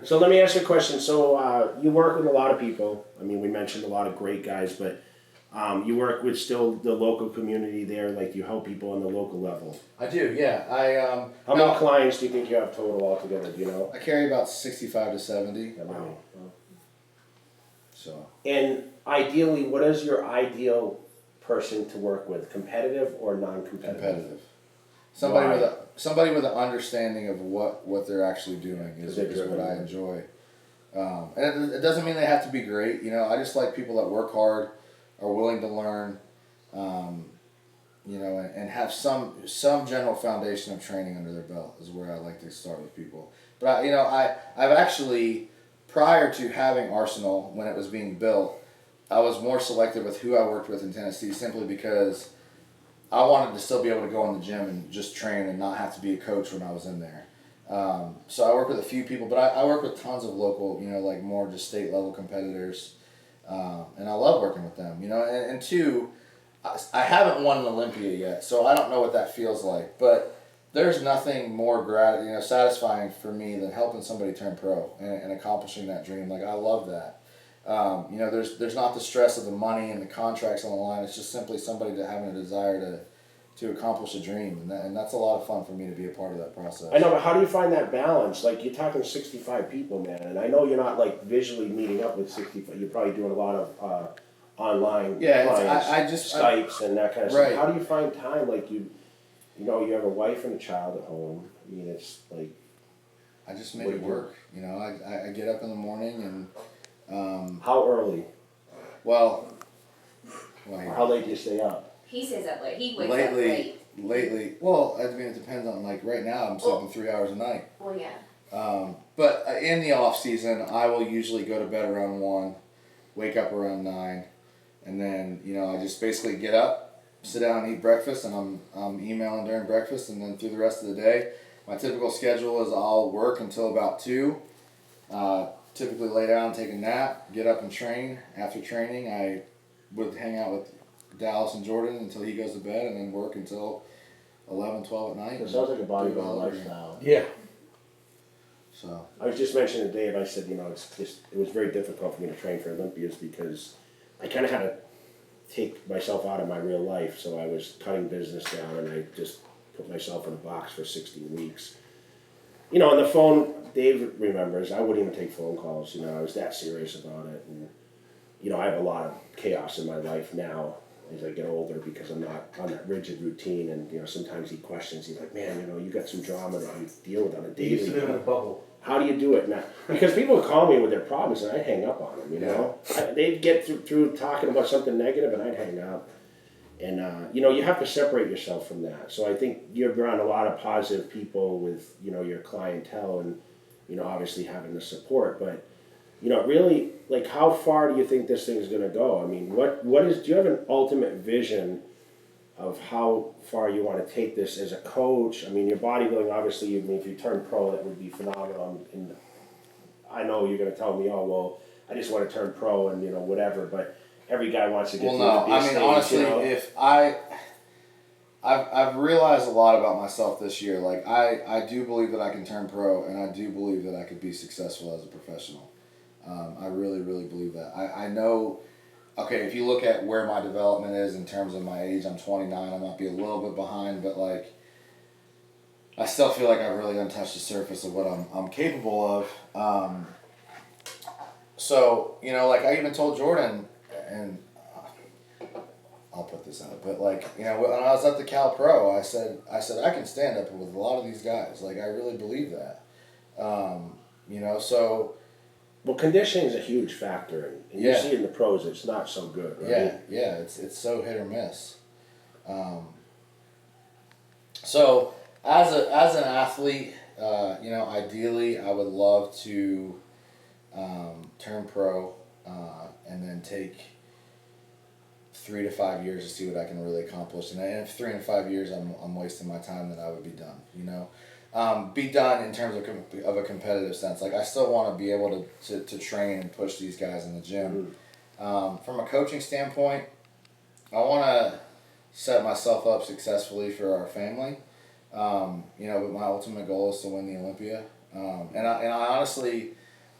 So let me ask you a question. So you work with a lot of people. I mean, we mentioned a lot of great guys, but you work with still the local community there. Like you help people on the local level. I do, yeah. How many clients do you think you have total altogether? Do you know? I carry about 65 to 70. Wow. So. And ideally, what is your ideal person to work with? Competitive or non-competitive? Competitive. Somebody with an understanding of what they're actually doing is what I enjoy. And it doesn't mean they have to be great. You know, I just like people that work hard, are willing to learn, you know, and have some general foundation of training under their belt is where I like to start with people. But I've actually, prior to having Arsenal, when it was being built, I was more selective with who I worked with in Tennessee simply because I wanted to still be able to go in the gym and just train and not have to be a coach when I was in there. So I work with a few people, but I work with tons of local, you know, like more just state level competitors. And I love working with them, you know. And two, I haven't won an Olympia yet, so I don't know what that feels like. But there's nothing more satisfying for me than helping somebody turn pro and accomplishing that dream. Like I love that. You know, there's not the stress of the money and the contracts on the line. It's just simply somebody having a desire to accomplish a dream, and that's a lot of fun for me to be a part of that process. I know, but how do you find that balance? Like you're talking 65 people, man, and I know you're not like visually meeting up with 65. You're probably doing a lot of online clients, Skypes and that kind of stuff. How do you find time? Like you know, you have a wife and a child at home. I mean, it's like I just make it work. You know, I get up in the morning and. How early? Well, how late do you stay up? He stays up late. He wakes up late. Lately, well, I mean, it depends on, like, right now I'm sleeping 3 hours a night. Well, yeah. But in the off season, I will usually go to bed around 1, wake up around 9, and then, you know, I just basically get up, sit down and eat breakfast, and I'm emailing during breakfast, and then through the rest of the day, my typical schedule is I'll work until about 2, typically lay down, take a nap, get up and train. After training, I would hang out with Dallas and Jordan until he goes to bed, and then work until 11, 12 at night. It sounds like a bodybuilder lifestyle. Yeah. So I was just mentioning to Dave, I said, you know, it was very difficult for me to train for Olympias because I kind of had to take myself out of my real life. So I was cutting business down, and I just put myself in a box for 16 weeks. You know, on the phone, Dave remembers, I wouldn't even take phone calls. You know, I was that serious about it. And, you know, I have a lot of chaos in my life now as I get older because I'm not on that rigid routine. And, you know, sometimes he questions, he's like, man, you know, you got some drama that you deal with on a daily. You used to live in a bubble. How do you do it now? Because people would call me with their problems and I'd hang up on them, you know. They'd get through talking about something negative and I'd hang up. And, you know, you have to separate yourself from that. So I think you're around a lot of positive people with, you know, your clientele and, you know, obviously having the support. But, you know, really, like, how far do you think this thing's going to go? I mean, do you have an ultimate vision of how far you want to take this as a coach? I mean, your bodybuilding, obviously, if you turn pro, that would be phenomenal. And I know you're going to tell me, oh, well, I just want to turn pro and, you know, whatever. But every guy wants to get to the big stage, honestly, you know? if I've realized a lot about myself this year. Like I do believe that I can turn pro, and I do believe that I could be successful as a professional. I really, really believe that. I know. Okay, if you look at where my development is in terms of my age, I'm 29. I might be a little bit behind, but like I still feel like I've really untouched the surface of what I'm capable of. So you know, like I even told Jordan. And I'll put this out, but like, you know, when I was at the Cal Pro, I said I can stand up with a lot of these guys. Like I really believe that. You know, so. Well, conditioning is a huge factor, and you see in the pros it's not so good, right? Yeah, it's so hit or miss. So as an athlete, you know, ideally I would love to turn pro and then take 3 to 5 years to see what I can really accomplish. And if 3 and 5 years I'm wasting my time, then I would be done, you know. Be done in terms of a competitive sense. Like I still want to be able to train and push these guys in the gym. From a coaching standpoint, I want to set myself up successfully for our family. You know, but my ultimate goal is to win the Olympia. And I honestly,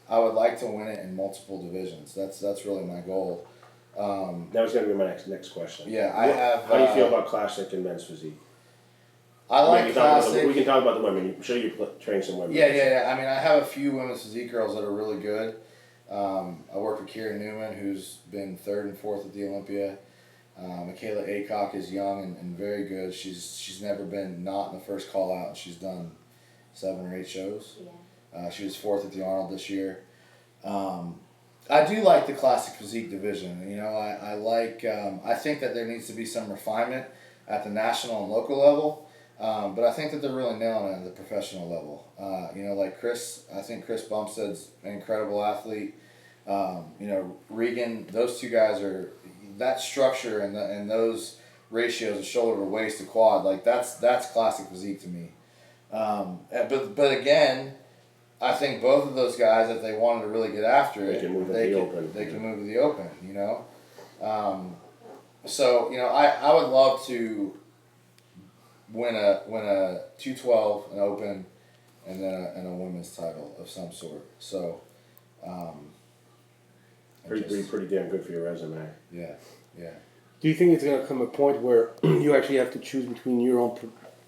I would like to win it in multiple divisions. That's really my goal. That was going to be my next question. Yeah, I have. How do you feel about classic and men's physique? I like classic. We can talk about the women. I'm sure you train some women. Yeah. I mean, I have a few women's physique girls that are really good. I work with Kira Newman, who's been 3rd and 4th at the Olympia. Michaela Aycock is young and very good. She's never been not in the first call out. She's done 7 or 8 shows. Yeah. She was 4th at the Arnold this year. I do like the classic physique division. You know, I like. I think that there needs to be some refinement at the national and local level. But I think that they're really nailing it at the professional level. You know, like Chris, I think Chris Bumstead's an incredible athlete. You know, Regan, those two guys are, that structure and those ratios of shoulder to waist to quad, like that's classic physique to me. But again, I think both of those guys, if they wanted to really get after it, they can move to the open, you know. So, you know, I would love to win a 212, an open, and then a women's title of some sort. So, pretty damn good for your resume. Yeah. Do you think it's going to come a point where you actually have to choose between your own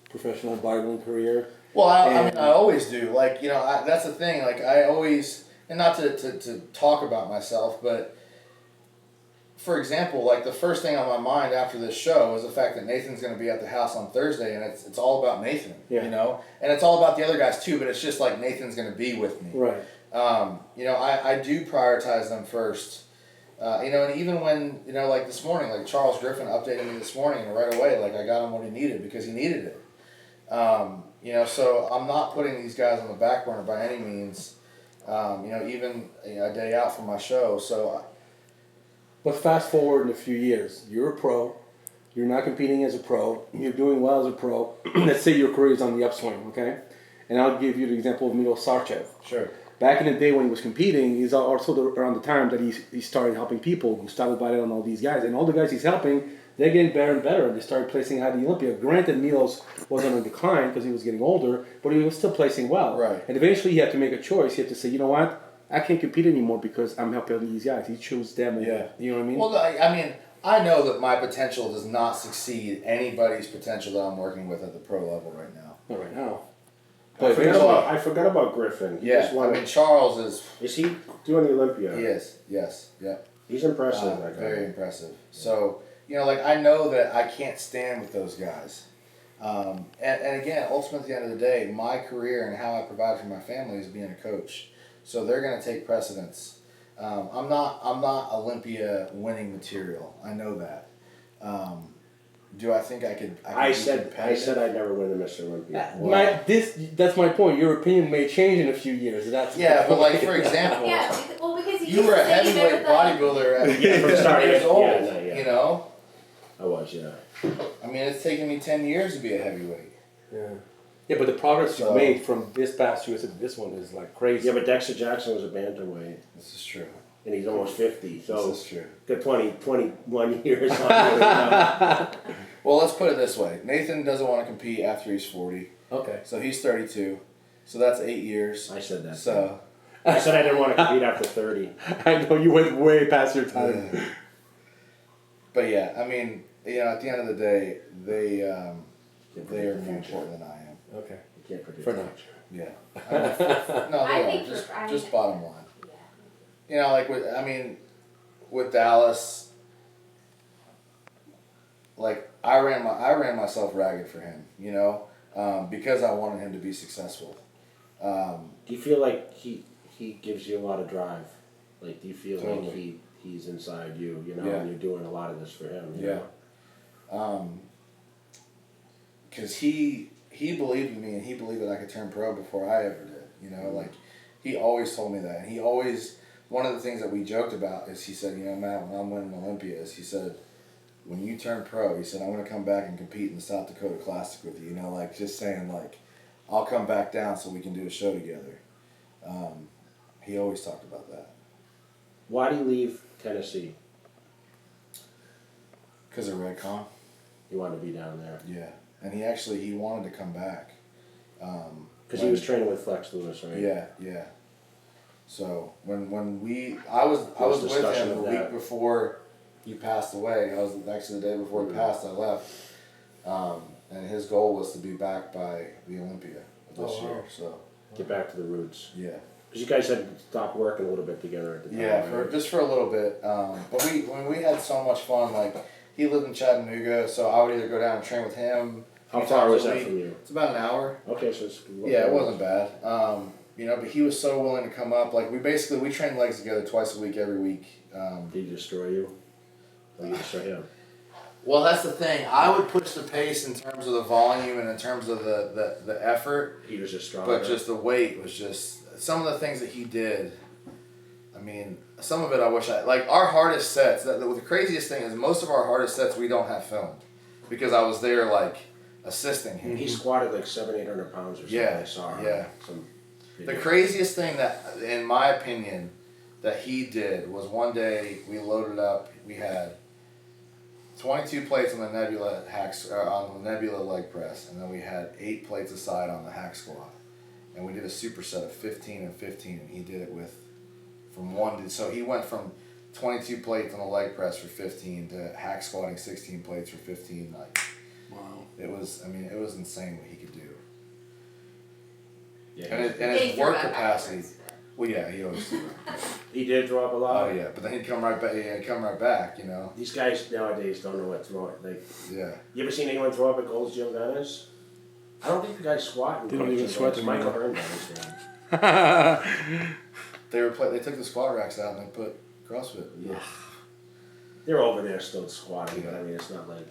professional bodybuilding career? Well, I mean, I always do. Like, you know, that's the thing. Like, I always, and not to talk about myself, but for example, like the first thing on my mind after this show is the fact that Nathan's going to be at the house on Thursday, and it's all about Nathan, you know, and it's all about the other guys too. But it's just like Nathan's going to be with me, right? You know, I do prioritize them first. You know, and even when, you know, like this morning, like Charles Griffin updated me this morning, and right away, like I got him what he needed because he needed it. You know, so I'm not putting these guys on the back burner by any means. You know, even a day out from my show. So. But fast forward in a few years, you're a pro. You're not competing as a pro. You're doing well as a pro. Let's say your career is on the upswing, okay? And I'll give you the example of Milo Sarchev. Sure. Back in the day when he was competing, he's also around the time that he started helping people. He started biting on all these guys. And all the guys he's helping, they're getting better and better. They started placing high at the Olympia. Granted, Milos was on a decline because he was getting older, but he was still placing well. Right. And eventually he had to make a choice. He had to say, you know what? I can't compete anymore because I'm helping these guys. He chose them. Yeah. You know what I mean? Well, I mean, I know that my potential does not succeed anybody's potential that I'm working with at the pro level right now. Not right now. I forgot about Griffin. Yeah, I mean, Charles is... Is he doing the Olympia? He is, yes, yeah. He's impressive, that guy. Very impressive. So, you know, like, I know that I can't stand with those guys. And again, ultimately, at the end of the day, my career and how I provide for my family is being a coach. So they're going to take precedence. I'm not Olympia winning material. I know that. Do I think I could? I said I'd never win the Mr. Olympia. That's my point. Your opinion may change in a few years. But like for example, because you were a heavyweight bodybuilder at from the start. years old. Yeah. You know. I was, yeah. I mean, it's taken me 10 years to be a heavyweight. Yeah, but the progress you've made from this past USA to this one is like crazy. Yeah, but Dexter Jackson was a bantamweight. This is true. And he's almost 50, so this is true. Got 21 years on him. Well, let's put it this way. Nathan doesn't want to compete after he's 40. Okay. So he's 32. So that's 8 years. I said that. So I said I didn't want to compete after 30. I know you went way past your time. But yeah, I mean, you know, at the end of the day, they are more important than I am. Okay. You can't predict For now. Yeah. No, they are. Just bottom line. Yeah. You know, like with Dallas, like I ran myself ragged for him, you know, because I wanted him to be successful. Do you feel like he gives you a lot of drive? Like, do you feel like he's inside you, you know, and you're doing a lot of this for him? You know? Because he believed in me, and he believed that I could turn pro before I ever did. You know, like he always told me that. And he always, one of the things that we joked about is he said, you know, Matt, when I'm winning Olympias, he said, when you turn pro, he said, I'm going to come back and compete in the South Dakota Classic with you. You know, like just saying like, I'll come back down so we can do a show together. He always talked about that. Why do you leave Tennessee? Because of Redcon. You wanted to be down there. Yeah. And he wanted to come back. Because he was training with Flex Lewis, right? Yeah. So when I was with discussion him the of week that. before he passed away. I was actually the day before he passed. I left, and his goal was to be back by the Olympia this year. So Get back to the roots. yeah. Because you guys had stopped working a little bit together at the time. Yeah, right? just for a little bit. But we had so much fun. Like he lived in Chattanooga, so I would either go down and train with him. How few far times was a that week. from you? It's about an hour. Okay, so it's Yeah, it wasn't bad. But he was so willing to come up. Like we trained legs together twice a week, every week. Did he destroy you? Or you destroy him? Well, that's the thing. I would push the pace in terms of the volume and in terms of the effort. He was just strong. But just the weight was just some of the things that he did. I mean, some of it I wish like our hardest sets. The craziest thing is most of our hardest sets we don't have filmed because I was there like assisting him. He squatted like 700-800 pounds or something. Yeah, I saw him. yeah. The The craziest thing that, in my opinion, that he did was one day we loaded up. We had 22 plates on the Nebula on the Nebula leg press, and then we had 8 plates aside on the hack squat, and we did a superset of 15 and 15. And he did it so he went from 22 plates on the leg press for 15 to hack squatting 16 plates for 15. Like, Wow. it was insane what he could do. Yeah, And his work capacity. Well, yeah, he always did. he did throw up a lot. Oh yeah, but then he'd come right back. Yeah, he'd come right back. These guys nowadays don't know what throwing. Like, Yeah. you ever seen anyone throw up at Gold's Gym Venice? I don't think the guys squat. They don't even sweat Michael anymore. Hearn does. They took the squat racks out and they put CrossFit. Yeah. They're over there still squatting, but I mean, it's not like,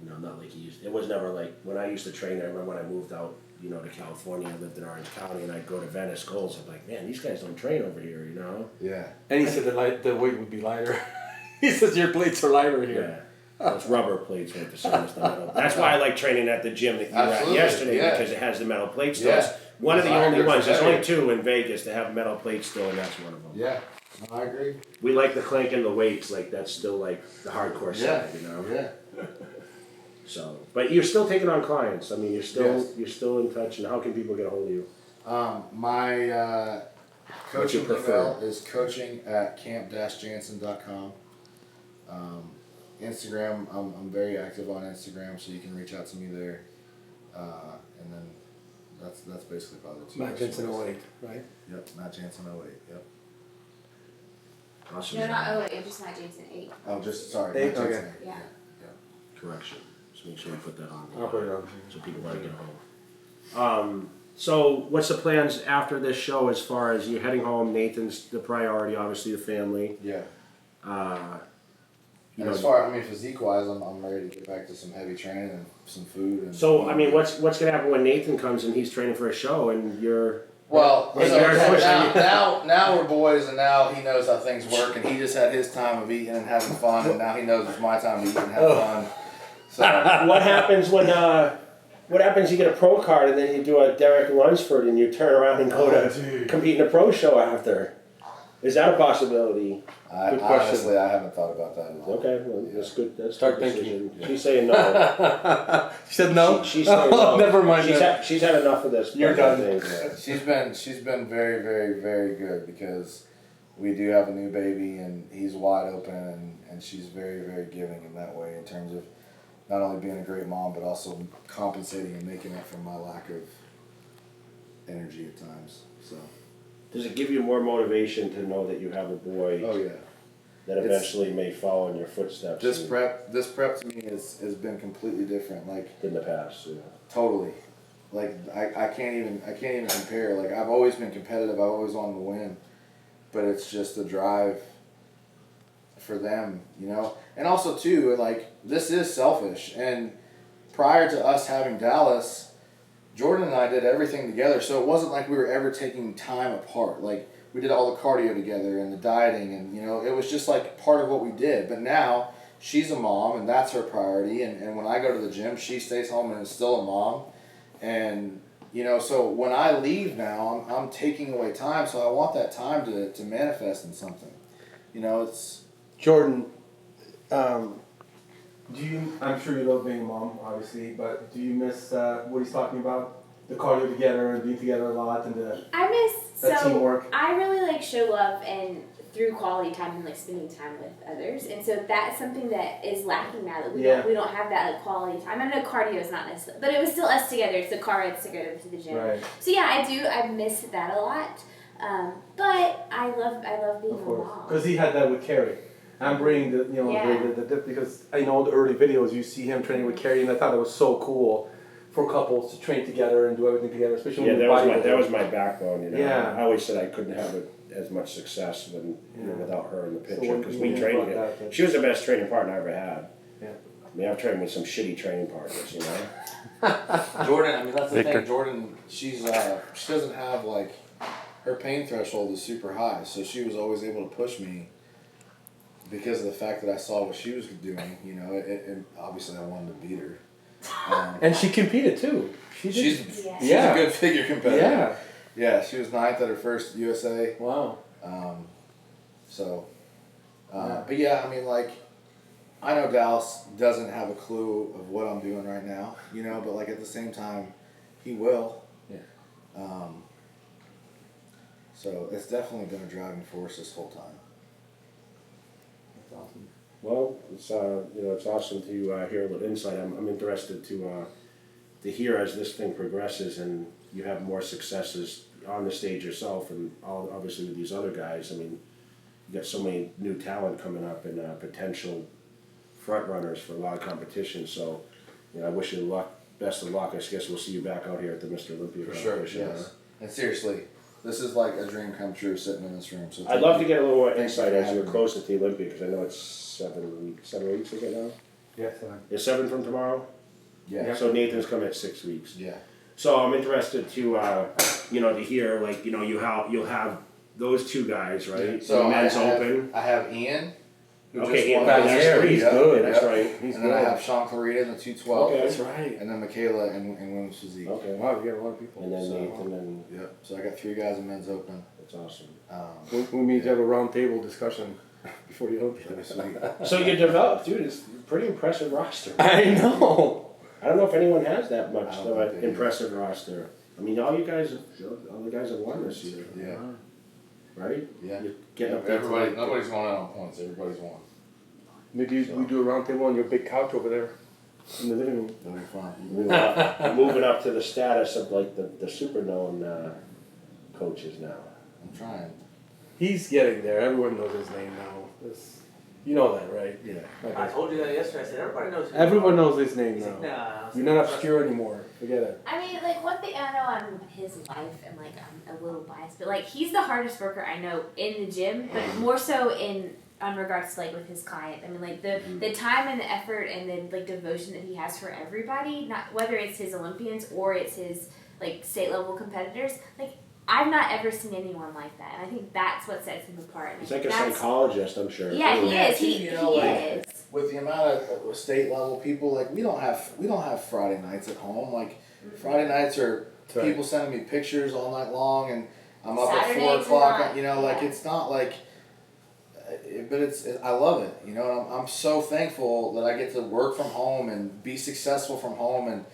not like he used. It was never like when I used to train. I remember when I moved out, to California. I lived in Orange County, and I'd go to Venice Gold's. I'm like, man, these guys don't train over here, Yeah. And he said the weight would be lighter. He says your plates are lighter here. Yeah. Those rubber plates weren't the same as the metal. That's why I like training at the gym that you were at Absolutely, yesterday yeah. because it has the metal plates. Yeah. It's one of the It's only iron ones. There's heavy. only 2 in Vegas that have metal plates still, and that's one of them. Yeah. No, I agree. We like the clank and the weights. Like that's still like the hardcore side, Yeah. So, but you're still taking on clients. I mean, Yes. you're still in touch. And how can people get a hold of you? My What's your coaching preferred? email is coaching@camp-jansen.com. Instagram, I'm very active on Instagram, so you can reach out to me there. And then that's basically probably the 2. Matt Jansen 08, right? Yep, Matt Jansen 08. Yep. Awesome. No, not 08, just Matt Jansen 8. Oh, sorry. 8, Matt Jansen okay. 8. Yeah. Correction. So make sure you put that on. I'll put it on. So people want to get home. So what's the plans after this show as far as you heading home? Nathan's the priority, obviously the family. Yeah. You And know, as far, physique wise, I'm ready to get back to some heavy training and some food. And so I mean, what's gonna happen when Nathan comes and he's training for a show and you're well, Yeah, so you're now we're boys, and now he knows how things work, and he just had his time of eating and having fun, and now he knows it's my time to eat and have fun. So what happens when what happens? You get a pro card and then you do a Derek Lunsford and you turn around and go to compete in a pro show after. Is that a possibility? Good question. Honestly, I haven't thought about that at all. Okay, well, that's good. That's Start good thinking. decision. She's saying no. She said no? She's saying no. Never mind that. She's had enough of this. You're I done. think. She's been very, very, very good because we do have a new baby and he's wide open and she's very, very giving in that way in terms of not only being a great mom but also compensating and making up for my lack of energy at times. So. Does it give you more motivation to know that you have a boy Oh yeah. that eventually may follow in your footsteps? This prep to me has been completely different. Like in the past. Yeah. totally. Like I can't even compare. Like I've always been competitive. I've always wanted to win, but it's just the drive for them, And also too, like this is selfish. And prior to us having Dallas, Jordan and I did everything together. So it wasn't like we were ever taking time apart. Like we did all the cardio together and the dieting, and it was just like part of what we did. But now she's a mom, and that's her priority. And when I go to the gym, she stays home and is still a mom. And so when I leave now, I'm taking away time. So I want that time to manifest in something. It's Jordan, I'm sure you love being a mom, obviously, but do you miss what he's talking about? the cardio together and being together a lot and the I miss that teamwork. I really like show love and through quality time and like spending time with others, and so that's something that is lacking now that we don't have that like quality time. I know cardio is not necessarily, but it was still us together. It's the car rides together to the gym. Right. So yeah, I miss that a lot. But I love being a mom. Because he had that with Carrie. I'm bringing the because I know the early videos you see him training with Carrie, and I thought it was so cool for couples to train together and do everything together, especially when that was my backbone. You know, Yeah. I always said I couldn't have as much success without her in the picture because we trained together. She was the best training partner I ever had. Yeah. I mean, I've trained with some shitty training partners, you know. Jordan, I mean that's the thing. Jordan, she doesn't have like her pain threshold is super high, so she was always able to push me because of the fact that I saw what she was doing. You know, and obviously I wanted to beat her. And she competed too. She's a good figure competitor. Yeah. Yeah, she was 9th at her first USA. Wow. But yeah, I mean, like, I know Dallas doesn't have a clue of what I'm doing right now, you know, but like at the same time, he will. Yeah. So it's definitely been a driving force this whole time. That's awesome. Well, it's it's awesome to hear a little insight. I'm interested to hear as this thing progresses and you have more successes on the stage yourself and obviously with these other guys. I mean, you got so many new talent coming up and potential front runners for a lot of competition. So, I wish you luck. Best of luck. I guess we'll see you back out here at the Mr. Olympia competition. Yes. Huh? And seriously, this is like a dream come true sitting in this room. So I'd love to get a little more insight as you're closer to the Olympia because I know it's 7 weeks ago now. Yeah, 7. It's 7 from tomorrow. Yeah. So Nathan's coming at 6 weeks. Yeah. So I'm interested to to hear like you'll have those two guys, right? So the men's open. I have Ian. Who Okay, just won that's last year. he's good. That's right. He's and then I have Sean Clarita in the 212. Okay. That's right. And then Michaela in women's physique. Okay. Wow, you got a lot of people. And then Nathan and yep. So I got 3 guys in men's open. that's awesome. We need to have a round table discussion before the Olympia. So you developed, dude. It's a pretty impressive roster. I know. I don't know if anyone has that much I of don't an think they do. impressive roster. I mean, all the guys have won this year, Yeah. right? Yeah. You're getting up there to Nobody's going out on points. Everybody's won. Maybe we do a round table on your big couch over there in the living room. That'll be fun. moving up to the status of like the super known coaches now. I'm trying. He's getting there. Everyone knows his name now. You know that, right? Yeah. I told you that yesterday. I said everybody knows. Everyone knows his name He's now. like, nah. You're not obscure anymore. Forget it. I mean, like, one thing, I know I'm his life and, like, I'm a little biased, but, like, he's the hardest worker I know in the gym, but more so on regards to, like, with his client. I mean, like, the time and the effort and the, like, devotion that he has for everybody, not whether it's his Olympians or it's his, like, state-level competitors, like, I've not ever seen anyone like that, and I think that's what sets him apart. He's like a psychologist, I'm sure. Yeah, he is. He like, is. with the amount of state level people, like we don't have Friday nights at home. Like Friday nights are people sending me pictures all night long, and I'm up Saturdays at 4 o'clock. not, You know, like yeah. it's not like. But I love it. You know, and I'm so thankful that I get to work from home and be successful from home, and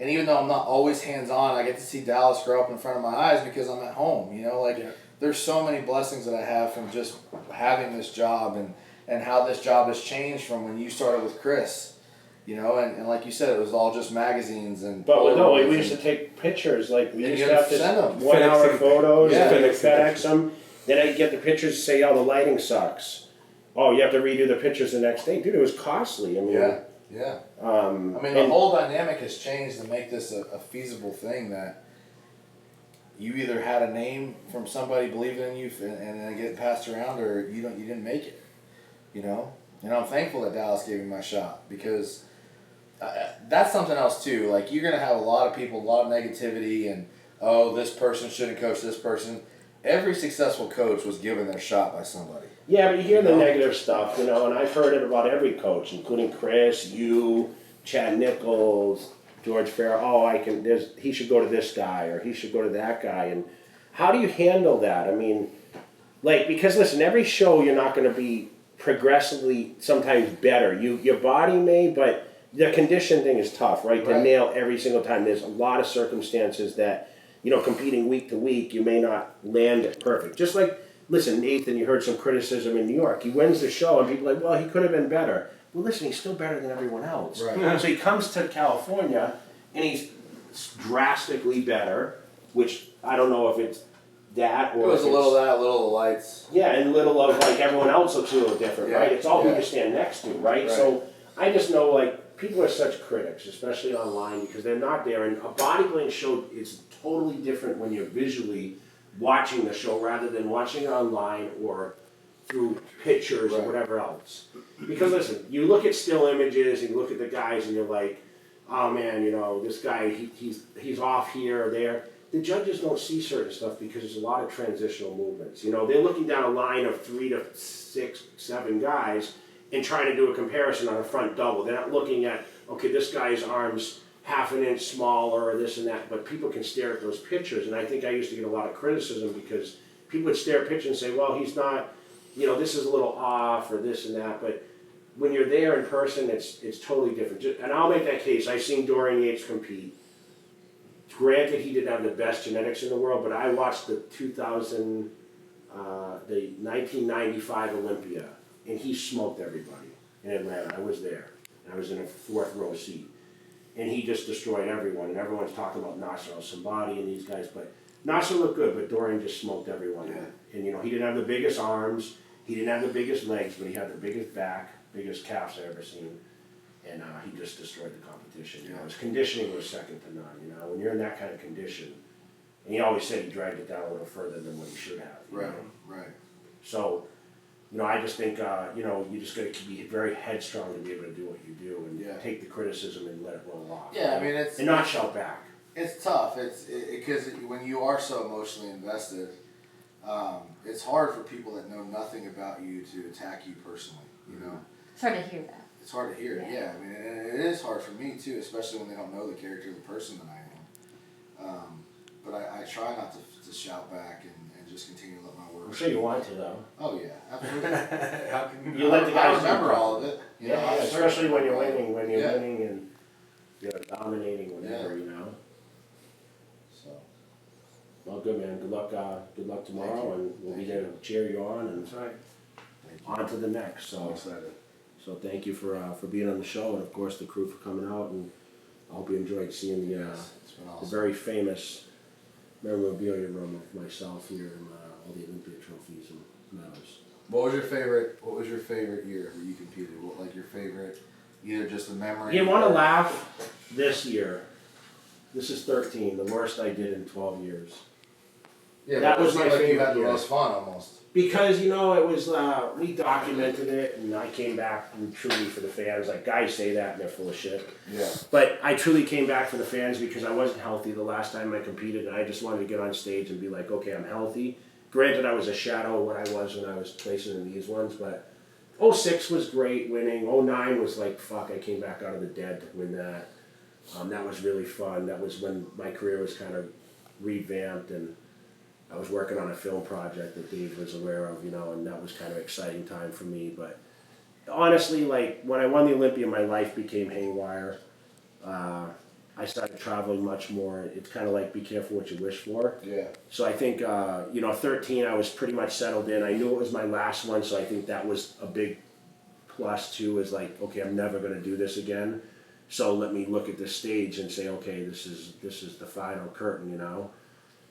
even though I'm not always hands-on, I get to see Dallas grow up in front of my eyes because I'm at home, you know, like there's so many blessings that I have from just having this job and how this job has changed from when you started with Chris, you know, and like you said, it was all just magazines and... But no, we used to take pictures, like we used to have to send them. 1 hour photos, Yeah. and FedEx them. Then I'd get the pictures say, oh, the lighting sucks. Oh, you have to redo the pictures the next day. Dude, it was costly. I mean... Yeah. I mean, the whole dynamic has changed to make this a feasible thing that you either had a name from somebody believing in you and then get it passed around, or you didn't make it, you know. And I'm thankful that Dallas gave me my shot because that's something else too. Like you're gonna have a lot of people, a lot of negativity, and oh, this person shouldn't coach this person. Every successful coach was given their shot by somebody. Yeah, but you hear the negative stuff, you know, and I've heard it about every coach, including Chris, you, Chad Nichols, George Farrell. Oh, he should go to this guy or he should go to that guy. And how do you handle that? I mean, like, because listen, every show you're not going to be progressively sometimes better. Your body may, but the condition thing is tough, right? To Right. nail every single time. There's a lot of circumstances that, competing week to week, you may not land it perfect. Just like, listen, Nathan, you heard some criticism in New York. He wins the show, and people are like, well, he could have been better. Well, listen, he's still better than everyone else. Right. So he comes to California, and he's drastically better, which I don't know if it's that or It was if a little it's, of that, a little of the lights. yeah, and little of like everyone else looks a little different, Yeah, right? It's all who yeah. you stand next to, right? Right. So I just know like people are such critics, especially online, because they're not there. And a bodybuilding show is totally different when you're visually watching the show rather than watching it online or through pictures or Right. whatever else. Because listen, you look at still images and you look at the guys and you're like, oh man, this guy he's off here or there. The judges don't see certain stuff because there's a lot of transitional movements. They're looking down a line of 3 to 6, 7 guys and trying to do a comparison on a front double. They're not looking at, okay, this guy's arm's half an inch smaller or this and that, but people can stare at those pictures. And I think I used to get a lot of criticism because people would stare at pictures and say, well, he's not, this is a little off or this and that. But when you're there in person, it's totally different. And I'll make that case. I've seen Dorian Yates compete. Granted, he didn't have the best genetics in the world, but I watched the 1995 Olympia, and he smoked everybody in Atlanta. I was there, and I was in a 4th row seat, and he just destroyed everyone. And everyone's talking about Nasser Al-Sambadi and these guys, but Nasser looked good, but Dorian just smoked everyone. Yeah. And he didn't have the biggest arms, he didn't have the biggest legs, but he had the biggest back, biggest calves I've ever seen. And he just destroyed the competition. His conditioning was second to none. When you're in that kind of condition, and he always said he dragged it down a little further than what he should have. Right. Right. So, I just think you just got to be very headstrong to be able to do what you do and Yeah. take the criticism and let it roll off. Yeah, I mean it's and not shout back. It's tough. Because when you are so emotionally invested, it's hard for people that know nothing about you to attack you personally. It's hard to hear that. It's hard to hear. Yeah, I mean, and it is hard for me too, especially when they don't know the character of the person that I am. But I try not to shout back and just continue to let my work. I'm sure you want to though. Oh yeah, absolutely. How can You let the guys I remember do it. all of it. Especially when you're winning, Yeah. and dominating, whatever, So. Well, good man. Good luck tomorrow, and we'll be there to cheer you on and That's right. on to the next. So I'm excited. So thank you for being on the show, and of course the crew for coming out. And I hope you enjoyed seeing the It's been awesome. very famous memorabilia room of myself here and all the Olympia trophies and medals. What was your favorite year where you competed? What your favorite, either just a memory? You want to laugh? This year, this is 13, the worst I did in 12 years. Yeah, that but was it my seemed like you favorite had the year. most fun almost. Because, it was, we documented it, and I came back and truly for the fans. Like, guys say that, and they're full of shit. Yeah. But I truly came back for the fans because I wasn't healthy the last time I competed, and I just wanted to get on stage and be like, okay, I'm healthy. Granted, I was a shadow of what I was when I was placing in these ones, but 06 was great winning. 09 was like, fuck, I came back out of the dead to win that. That was really fun. That was when my career was kind of revamped, and I was working on a film project that Dave was aware of, and that was kind of exciting time for me. But honestly, like, when I won the Olympia, my life became haywire. I started traveling much more. It's kind of like, be careful what you wish for. Yeah. So I think, 13, I was pretty much settled in. I knew it was my last one, so I think that was a big plus too, is like, okay, I'm never going to do this again. So let me look at this stage and say, okay, this is the final curtain,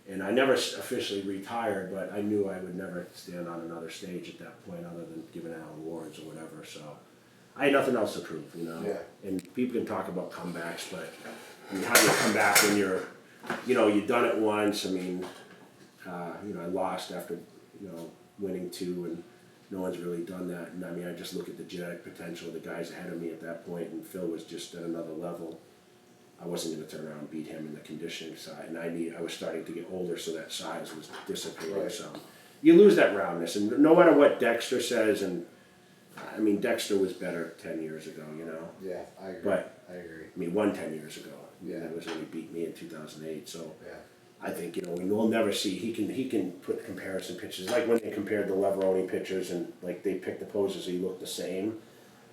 And I never officially retired, but I knew I would never stand on another stage at that point other than giving out awards or whatever. So I had nothing else to prove, Yeah. And people can talk about comebacks, but how do you come back when you're, you've done it once. I mean, I lost after, winning 2, and no one's really done that. And I mean, I just look at the genetic potential of the guys ahead of me at that point, and Phil was just at another level. I wasn't going to turn around and beat him in the conditioning side, and I was starting to get older, so that size was dissipating. Right. So you lose that roundness, and no matter what Dexter says, and I mean, Dexter was better 10 years ago, Yeah, I agree. But I agree. I mean, won 10 years ago. Yeah. That was when he beat me in 2008. So Yeah. I think we'll never see. He can put comparison pictures, like when they compared the Leveroni pictures, and like they picked the poses, he looked the same.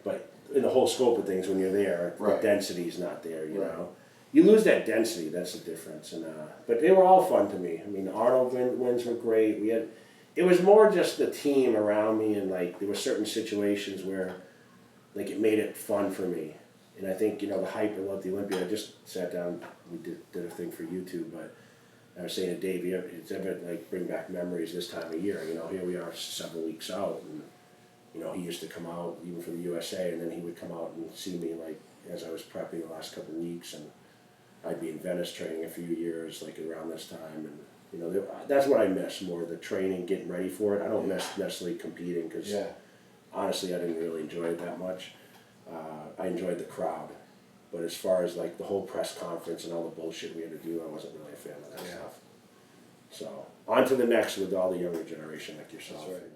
But in the whole scope of things when you're there. Right. The density's not there, you Right. know. You lose that density. That's the difference. And but they were all fun to me. I mean, the Arnold wins were great. We had. It was more just the team around me, and like there were certain situations where, like, it made it fun for me. And I think, you know, the hype about the Olympia. I just sat down. We did a thing for YouTube, but I was saying to Dave, it's ever like bring back memories this time of year. You know, here we are several weeks out, and you know, he used to come out even for the USA, and then he would come out and see me like as I was prepping the last couple of weeks, and I'd be in Venice training a few years, like around this time, and you know, that's what I miss more, the training, getting ready for it. I don't miss necessarily competing, because honestly, I didn't really enjoy it that much. I enjoyed the crowd, but as far as like the whole press conference and all the bullshit we had to do, I wasn't really a fan of that stuff. So on to the next with all the younger generation like yourself. That's right.